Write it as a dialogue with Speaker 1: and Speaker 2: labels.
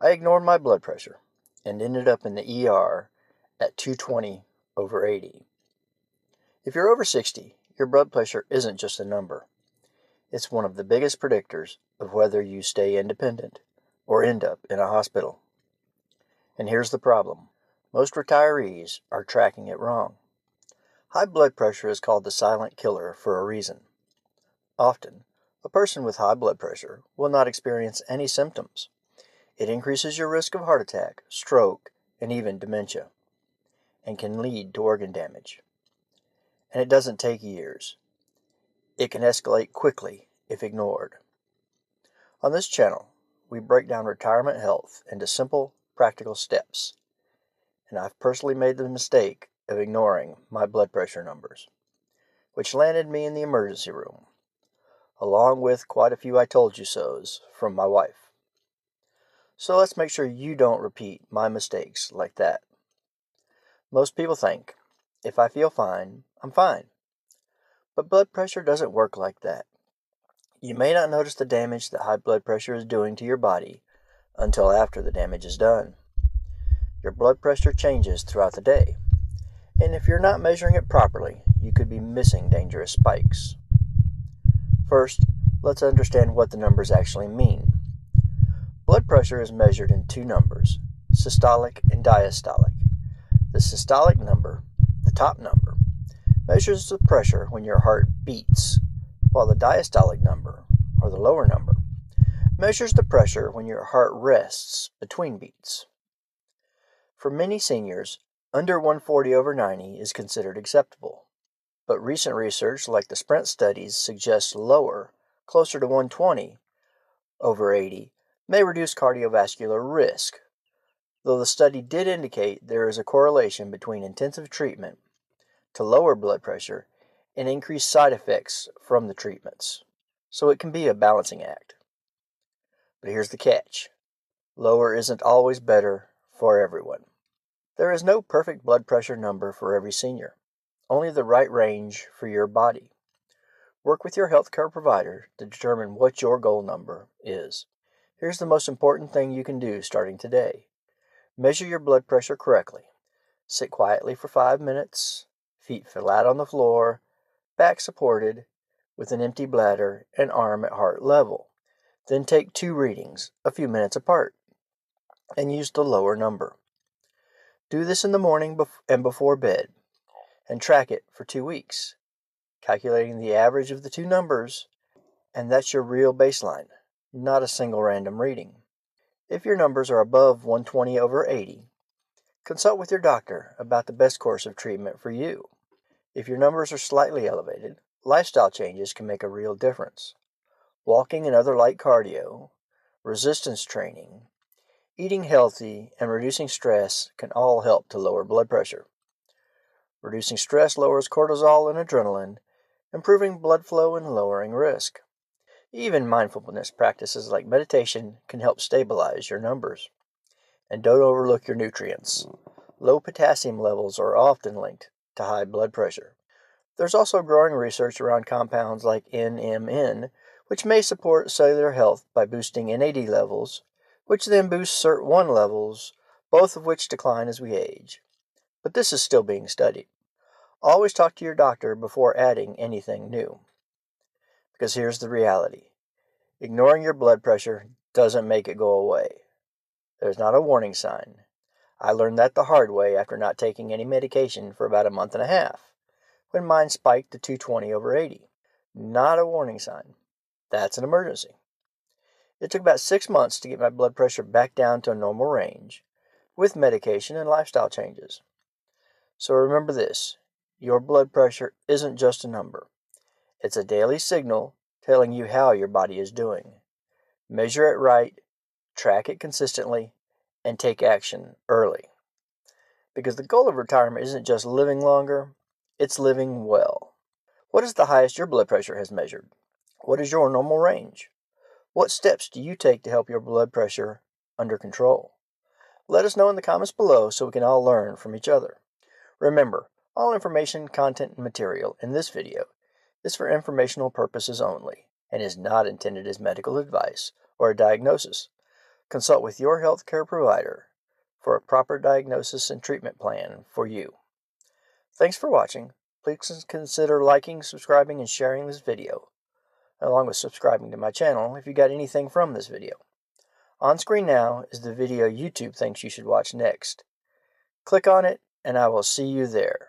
Speaker 1: I ignored my blood pressure and ended up in the ER at 220/80. If you're over 60, your blood pressure isn't just a number. It's one of the biggest predictors of whether you stay independent or end up in a hospital. And here's the problem. Most retirees are tracking it wrong. High blood pressure is called the silent killer for a reason. Often, a person with high blood pressure will not experience any symptoms. It increases your risk of heart attack, stroke, and even dementia, and can lead to organ damage. And it doesn't take years. It can escalate quickly if ignored. On this channel, we break down retirement health into simple, practical steps. And I've personally made the mistake of ignoring my blood pressure numbers, which landed me in the emergency room, along with quite a few I told you so's from my wife. So let's make sure you don't repeat my mistakes like that. Most people think, if I feel fine, I'm fine. But blood pressure doesn't work like that. You may not notice the damage that high blood pressure is doing to your body until after the damage is done. Your blood pressure changes throughout the day, and if you're not measuring it properly, you could be missing dangerous spikes. First, let's understand what the numbers actually mean. Blood pressure is measured in two numbers, systolic and diastolic. The systolic number, the top number, measures the pressure when your heart beats, while the diastolic number, or the lower number, measures the pressure when your heart rests between beats. For many seniors, under 140/90 is considered acceptable, but recent research like the Sprint studies suggests lower, closer to 120/80, may reduce cardiovascular risk, though the study did indicate there is a correlation between intensive treatment to lower blood pressure and increased side effects from the treatments, so it can be a balancing act. But here's the catch. Lower isn't always better for everyone. There is no perfect blood pressure number for every senior, only the right range for your body. Work with your healthcare provider to determine what your goal number is. Here's the most important thing you can do starting today. Measure your blood pressure correctly. Sit quietly for 5 minutes, feet flat on the floor, back supported, with an empty bladder and arm at heart level. Then take 2 readings, a few minutes apart, and use the lower number. Do this in the morning and before bed, and track it for 2 weeks, calculating the average of the two numbers, and that's your real baseline, not a single random reading. If your numbers are above 120/80, consult with your doctor about the best course of treatment for you. If your numbers are slightly elevated, lifestyle changes can make a real difference. Walking and other light cardio, resistance training, eating healthy, and reducing stress can all help to lower blood pressure. Reducing stress lowers cortisol and adrenaline, improving blood flow and lowering risk. Even mindfulness practices like meditation can help stabilize your numbers. And don't overlook your nutrients. Low potassium levels are often linked to high blood pressure. There's also growing research around compounds like NMN, which may support cellular health by boosting NAD levels, which then boosts SIRT1 levels, both of which decline as we age. But this is still being studied. Always talk to your doctor before adding anything new. Because here's the reality. Ignoring your blood pressure doesn't make it go away. There's not a warning sign. I learned that the hard way after not taking any medication for about a month and a half, when mine spiked to 220/80. Not a warning sign. That's an emergency. It took about 6 months to get my blood pressure back down to a normal range, with medication and lifestyle changes. So remember this, your blood pressure isn't just a number. It's a daily signal telling you how your body is doing. Measure it right, track it consistently, and take action early. Because the goal of retirement isn't just living longer, it's living well. What is the highest your blood pressure has measured? What is your normal range? What steps do you take to help your blood pressure under control? Let us know in the comments below so we can all learn from each other. Remember, all information, content, and material in this video is for informational purposes only and is not intended as medical advice or a diagnosis. Consult with your healthcare provider for a proper diagnosis and treatment plan for you. Thanks for watching. Please consider liking, subscribing, and sharing this video, along with subscribing to my channel if you got anything from this video. On screen now is the video YouTube thinks you should watch next. Click on it, and I will see you there.